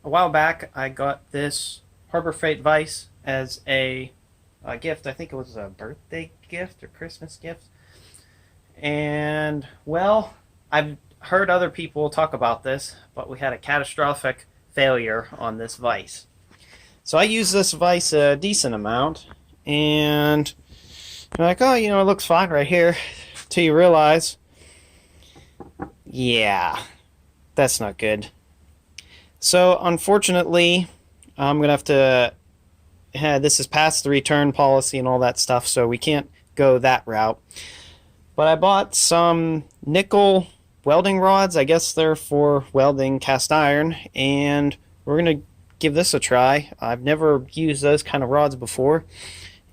A while back, I got this Harbor Freight vise as a gift. I think it was a birthday gift or Christmas gift. And, well, I've heard other people talk about this, but we had a catastrophic failure on this vise. So I use this vise a decent amount, and you're like, oh, it looks fine right here. Till you realize, yeah, that's not good. So unfortunately, I'm gonna have to. This is past the return policy and all that stuff, so we can't go that route. But I bought some nickel welding rods. I guess they're for welding cast iron, and we're gonna give this a try. I've never used those kind of rods before,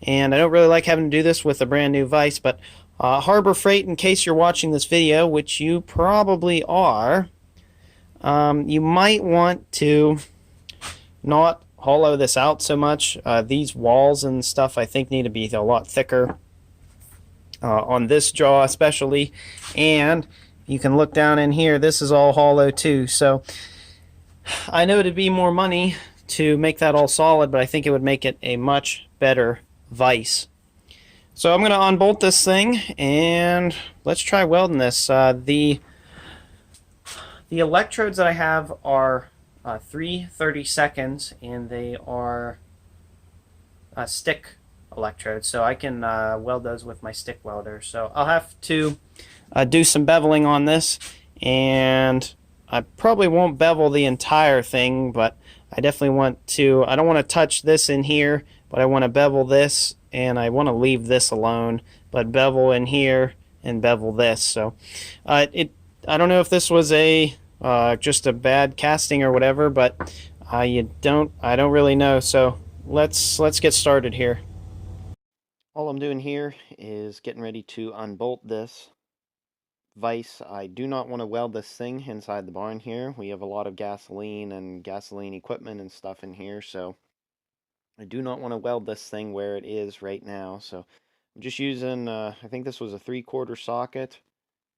and I don't really like having to do this with a brand new vise. But Harbor Freight, in case you're watching this video, which you probably are, you might want to not hollow this out so much. These walls and stuff I think need to be a lot thicker on this jaw especially, and you can look down in here, this is all hollow too. So I know it'd be more money to make that all solid, but I think it would make it a much better vise. So I'm going to unbolt this thing and let's try welding this. The electrodes that I have are 3/32, and they are stick electrodes, so I can weld those with my stick welder. So I'll have to do some beveling on this, and I probably won't bevel the entire thing, but I definitely want to. I don't want to touch this in here, but I want to bevel this, and I want to leave this alone, but bevel in here and bevel this. So I don't know if this was a just a bad casting or whatever, but I don't really know. So let's get started here. All I'm doing here is getting ready to unbolt this vise. I do not want to weld this thing inside the barn here. We have a lot of gasoline and gasoline equipment and stuff in here, so I do not want to weld this thing where it is right now. So I'm just using, I think this was a 3/4 socket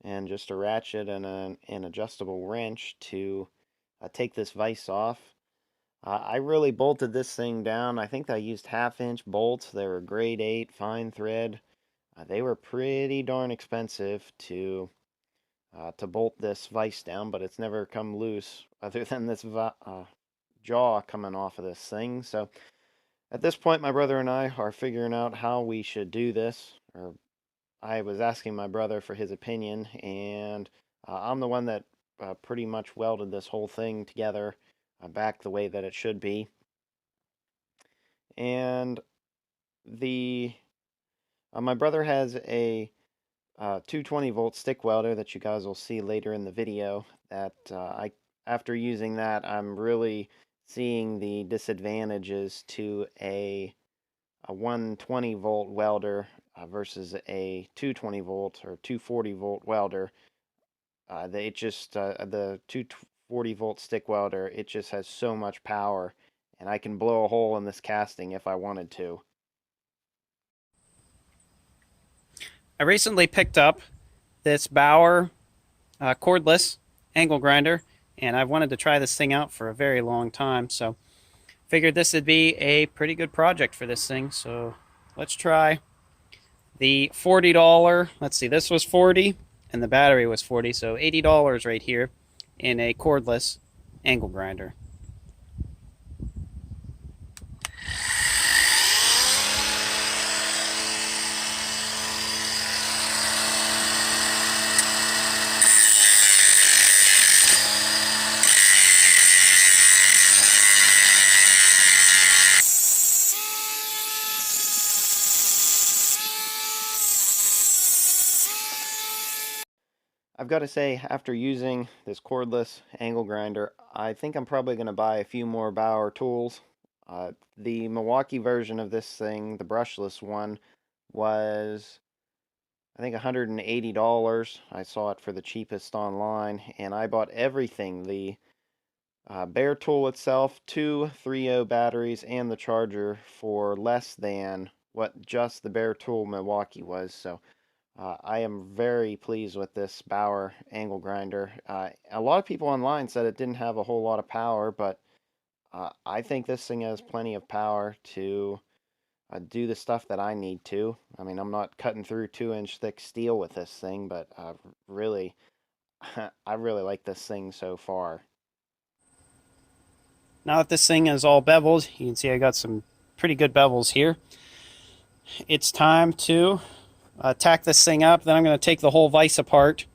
and just a ratchet and an adjustable wrench to take this vise off. I really bolted this thing down. I think I used 1/2-inch bolts. They were grade 8 fine thread. They were pretty darn expensive to bolt this vise down, but it's never come loose other than this jaw coming off of this thing. So at this point, my brother and I are figuring out how we should do this. Or I was asking my brother for his opinion, and I'm the one that pretty much welded this whole thing together back the way that it should be. And the my brother has a 220-volt stick welder that you guys will see later in the video. That after using that, I'm really seeing the disadvantages to a 120-volt welder versus a 220-volt or 240-volt welder. The 240-volt stick welder, it just has so much power, and I can blow a hole in this casting if I wanted to. I recently picked up this Bauer cordless angle grinder, and I've wanted to try this thing out for a very long time, so figured this would be a pretty good project for this thing. So let's try the $40. Let's see, this was 40 and the battery was 40, so $80 right here in a cordless angle grinder. I've got to say, after using this cordless angle grinder, I think I'm probably going to buy a few more Bauer tools. The Milwaukee version of this thing, the brushless one, was I think $180. I saw it for the cheapest online, and I bought everything. The bare tool itself, 2 3.0 batteries, and the charger for less than what just the bare tool Milwaukee was. So I am very pleased with this Bauer angle grinder. A lot of people online said it didn't have a whole lot of power, but I think this thing has plenty of power to do the stuff that I need to. I mean, I'm not cutting through 2-inch thick steel with this thing, but really, I really like this thing so far. Now that this thing is all beveled, you can see I got some pretty good bevels here. It's time to tack this thing up. Then I'm going to take the whole vise apart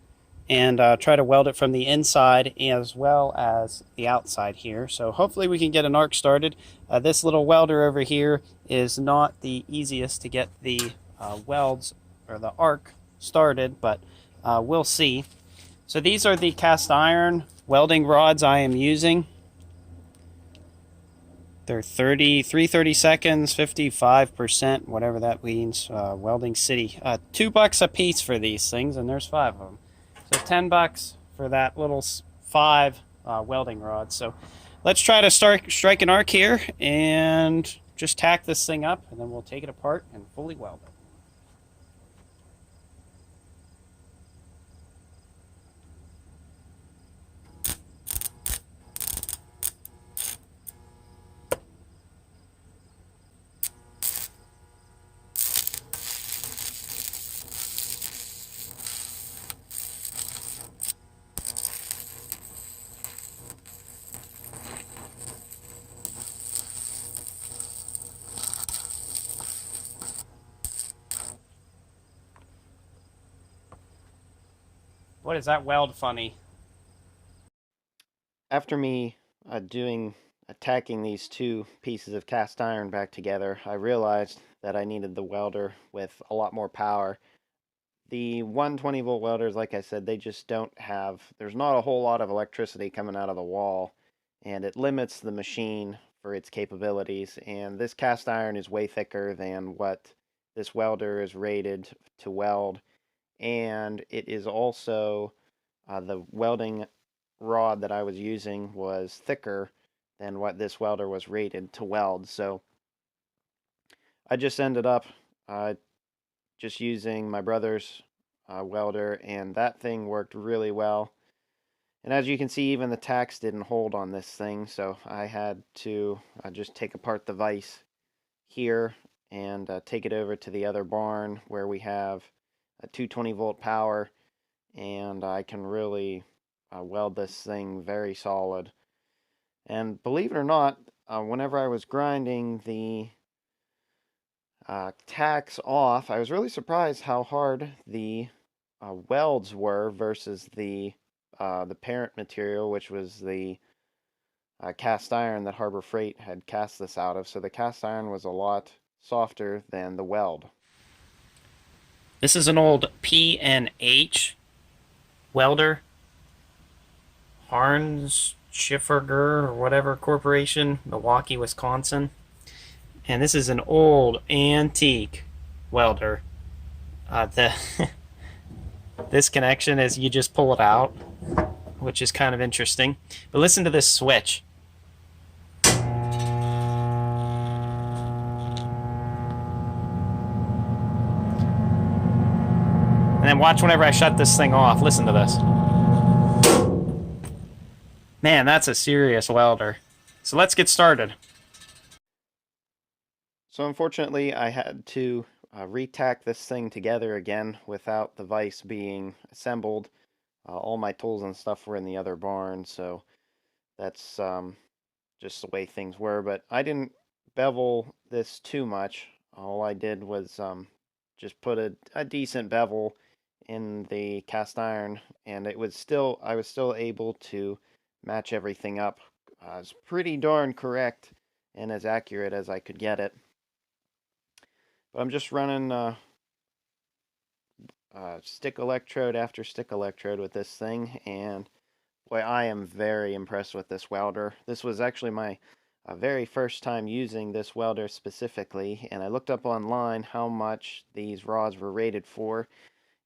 and try to weld it from the inside as well as the outside here. So hopefully we can get an arc started. This little welder over here is not the easiest to get the welds or the arc started, but we'll see. So these are the cast iron welding rods I am using. They're 330 seconds, 55%, whatever that means. Welding City. $2 a piece for these things, and there's 5 of them. So $10 for that little 5 welding rods. So let's try to strike an arc here and just tack this thing up, and then we'll take it apart and fully weld it. What is that weld funny? After me attacking these 2 pieces of cast iron back together, I realized that I needed the welder with a lot more power. The 120 volt welders, like I said, they just don't have, there's not a whole lot of electricity coming out of the wall, and it limits the machine for its capabilities. And this cast iron is way thicker than what this welder is rated to weld, and it is also the welding rod that I was using was thicker than what this welder was rated to weld. So I just ended up just using my brother's welder, and that thing worked really well. And as you can see, even the tacks didn't hold on this thing, so I had to just take apart the vise here and take it over to the other barn where we have a 220 volt power, and I can really weld this thing very solid. And believe it or not, whenever I was grinding the tacks off, I was really surprised how hard the welds were versus the parent material, which was the cast iron that Harbor Freight had cast this out of. So the cast iron was a lot softer than the weld. This is an old P&H welder, Harns Schifferger or whatever corporation, Milwaukee, Wisconsin. And this is an old antique welder. This connection is you just pull it out, which is kind of interesting. But listen to this switch. And then watch whenever I shut this thing off. Listen to this. Man, that's a serious welder. So let's get started. So unfortunately, I had to retack this thing together again without the vise being assembled. All my tools and stuff were in the other barn, so that's just the way things were. But I didn't bevel this too much. All I did was just put a decent bevel in the cast iron, and I was still able to match everything up. It's pretty darn correct and as accurate as I could get it. But I'm just running stick electrode after stick electrode with this thing, and boy, I am very impressed with this welder. This was actually my very first time using this welder specifically, and I looked up online how much these rods were rated for,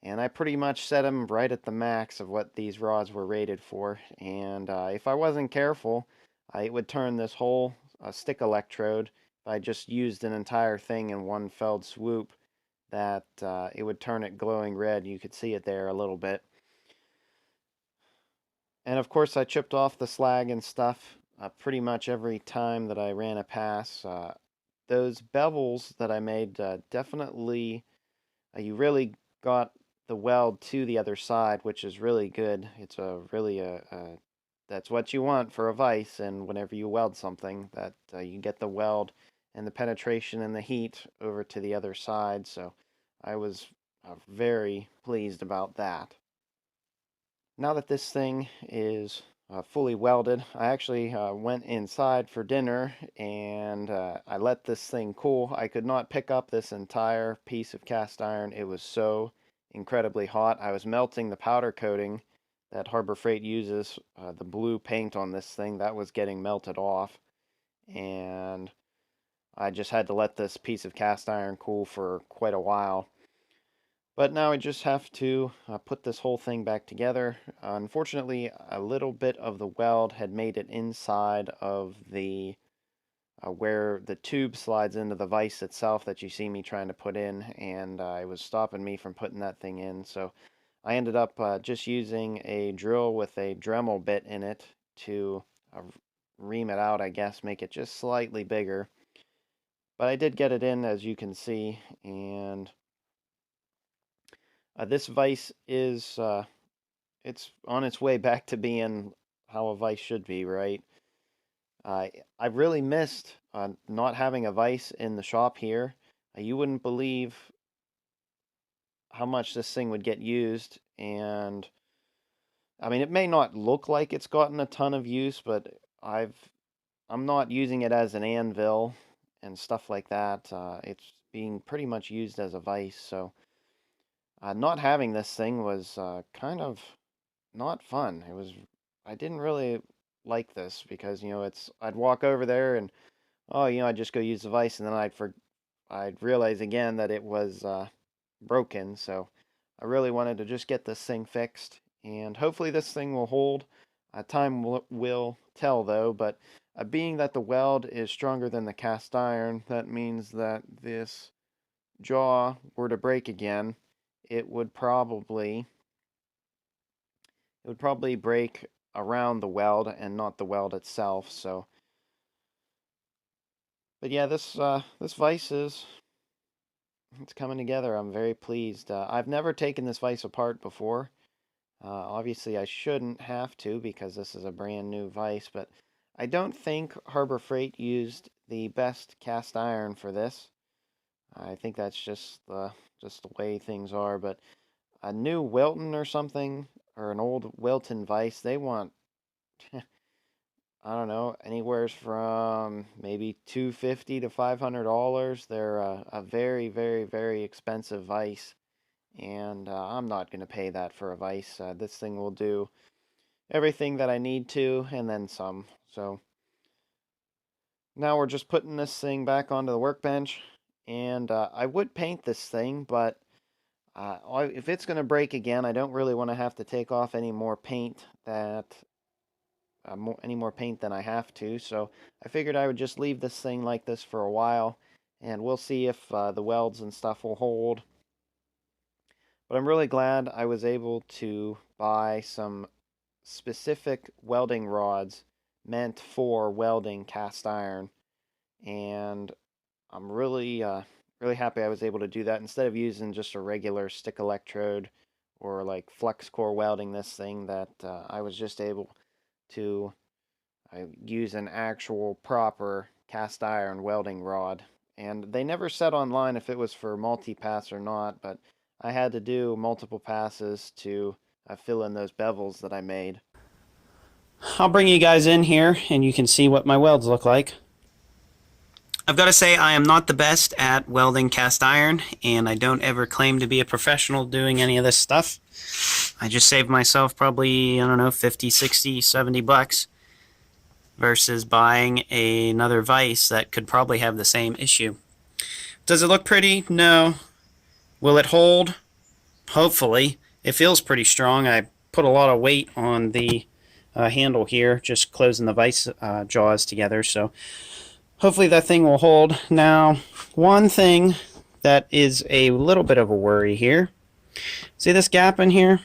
and I pretty much set them right at the max of what these rods were rated for. And if I wasn't careful, it would turn this whole stick electrode. If I just used an entire thing in one felled swoop, that it would turn it glowing red. You could see it there a little bit. And of course I chipped off the slag and stuff pretty much every time that I ran a pass. Those bevels that I made definitely, you really got the weld to the other side, which is really good. It's a really that's what you want for a vise, and whenever you weld something, that you get the weld and the penetration and the heat over to the other side. So I was very pleased about that. Now that this thing is fully welded, I actually went inside for dinner and I let this thing cool. I could not pick up this entire piece of cast iron. It was so incredibly hot. I was melting the powder coating that Harbor Freight uses, the blue paint on this thing, that was getting melted off. And I just had to let this piece of cast iron cool for quite a while. But now I just have to put this whole thing back together. Unfortunately, a little bit of the weld had made it inside of the where the tube slides into the vise itself that you see me trying to put in, and it was stopping me from putting that thing in. So I ended up just using a drill with a Dremel bit in it to ream it out, I guess, make it just slightly bigger. But I did get it in, as you can see, and this vise is it's on its way back to being how a vise should be, right? I really missed not having a vise in the shop here. You wouldn't believe how much this thing would get used, and I mean, it may not look like it's gotten a ton of use, but I'm not using it as an anvil and stuff like that. It's being pretty much used as a vise, so not having this thing was kind of not fun. I didn't really like this because, I'd walk over there and, oh, I'd just go use the vise, and then I'd realize again that it was broken. So I really wanted to just get this thing fixed, and hopefully this thing will hold. Time will tell though, but being that the weld is stronger than the cast iron, that means that this jaw were to break again, it would probably break around the weld and not the weld itself. So, but yeah, this vise it's coming together. I'm very pleased. I've never taken this vise apart before. Obviously, I shouldn't have to because this is a brand new vise, but I don't think Harbor Freight used the best cast iron for this. I think that's just the way things are. But a new Wilton or something, or an old Wilton vise, they want I don't know, anywhere from maybe $250 to $500. They're a very, very, very expensive vise, and I'm not going to pay that for a vise. This thing will do everything that I need to, and then some. So now we're just putting this thing back onto the workbench, and I would paint this thing, but if it's going to break again, I don't really want to have to take off any more paint any more paint than I have to, so I figured I would just leave this thing like this for a while, and we'll see if the welds and stuff will hold. But I'm really glad I was able to buy some specific welding rods meant for welding cast iron, and I'm really really happy I was able to do that instead of using just a regular stick electrode or like flux core welding this thing. That I was just able to use an actual proper cast iron welding rod. And they never said online if it was for multi-pass or not, but I had to do multiple passes to fill in those bevels that I made. I'll bring you guys in here and you can see what my welds look like. I've got to say I am not the best at welding cast iron, and I don't ever claim to be a professional doing any of this stuff. I just saved myself probably, I don't know, 50, 60, 70 bucks versus buying another vise that could probably have the same issue. Does it look pretty? No. Will it hold? Hopefully. It feels pretty strong. I put a lot of weight on the handle here, just closing the vise jaws together, so hopefully that thing will hold. Now, one thing that is a little bit of a worry here. See this gap in here?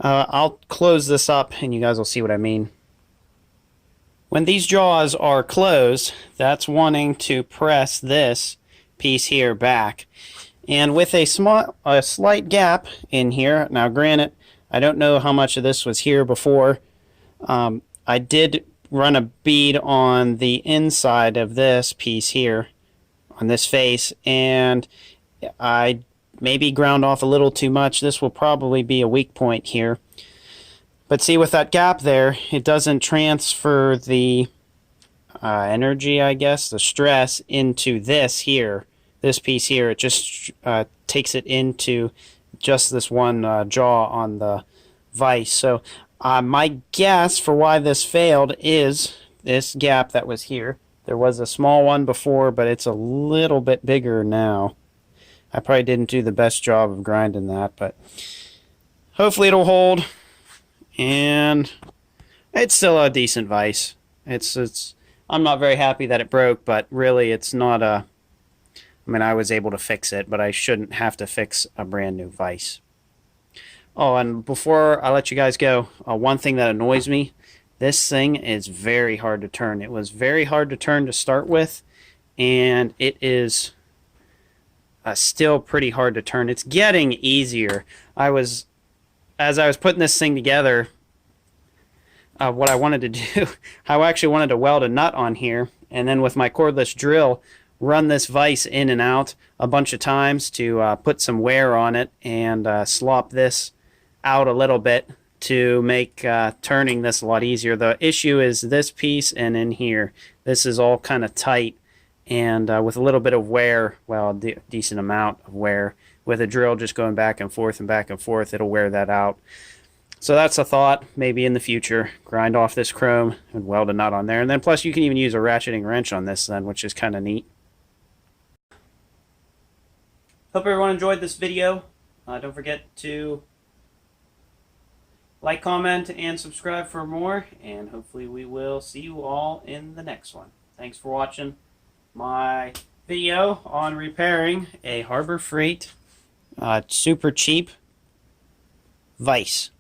I'll close this up and you guys will see what I mean. When these jaws are closed, that's wanting to press this piece here back. And with a slight gap in here, now granted, I don't know how much of this was here before. I did run a bead on the inside of this piece here, on this face, and I maybe ground off a little too much. This will probably be a weak point here. But see, with that gap there, it doesn't transfer the energy, I guess, the stress into this here, this piece here. It just takes it into just this one jaw on the vise. So my guess for why this failed is this gap that was here. There was a small one before, but it's a little bit bigger now. I probably didn't do the best job of grinding that, but hopefully it'll hold. And it's still a decent vise. I'm not very happy that it broke, but really it's not a... I mean, I was able to fix it, but I shouldn't have to fix a brand new vise. Oh, and before I let you guys go, one thing that annoys me, this thing is very hard to turn. It was very hard to turn to start with, and it is still pretty hard to turn. It's getting easier. As I was putting this thing together, what I wanted to do, I actually wanted to weld a nut on here, and then with my cordless drill, run this vise in and out a bunch of times to put some wear on it and slop this out a little bit to make turning this a lot easier. The issue is this piece and in here. This is all kind of tight, and with a little bit of wear, well, a decent amount of wear, with a drill just going back and forth, it'll wear that out. So that's a thought. Maybe in the future, grind off this chrome and weld a nut on there. And then plus you can even use a ratcheting wrench on this then, which is kind of neat. Hope everyone enjoyed this video. Don't forget to like, comment, and subscribe for more. And hopefully we will see you all in the next one. Thanks for watching my video on repairing a Harbor Freight super cheap vise.